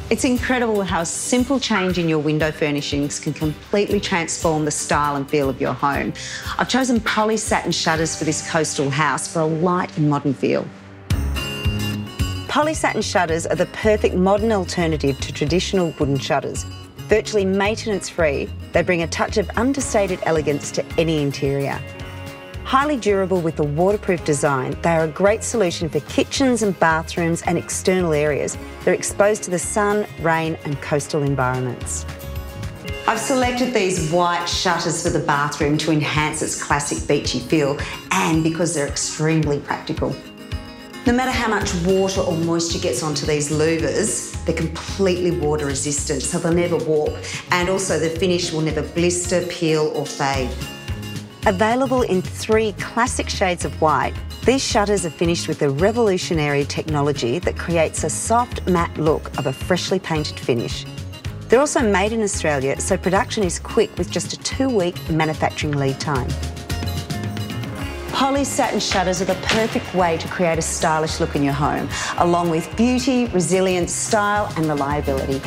It's incredible how a simple change in your window furnishings can completely transform the style and feel of your home. I've chosen PolySatin Shutters for this coastal house for a light and modern feel. PolySatin Shutters are the perfect modern alternative to traditional wooden shutters. Virtually maintenance-free, they bring a touch of understated elegance to any interior. Highly durable with a waterproof design, they are a great solution for kitchens and bathrooms and external areas. They're exposed to the sun, rain and coastal environments. I've selected these white shutters for the bathroom to enhance its classic beachy feel and because they're extremely practical. No matter how much water or moisture gets onto these louvers, they're completely water resistant, so they'll never warp, and also the finish will never blister, peel or fade. Available in 3 classic shades of white, these shutters are finished with a revolutionary technology that creates a soft, matte look of a freshly painted finish. They're also made in Australia, so production is quick with just a 2-week manufacturing lead time. PolySatin shutters are the perfect way to create a stylish look in your home, along with beauty, resilience, style and reliability.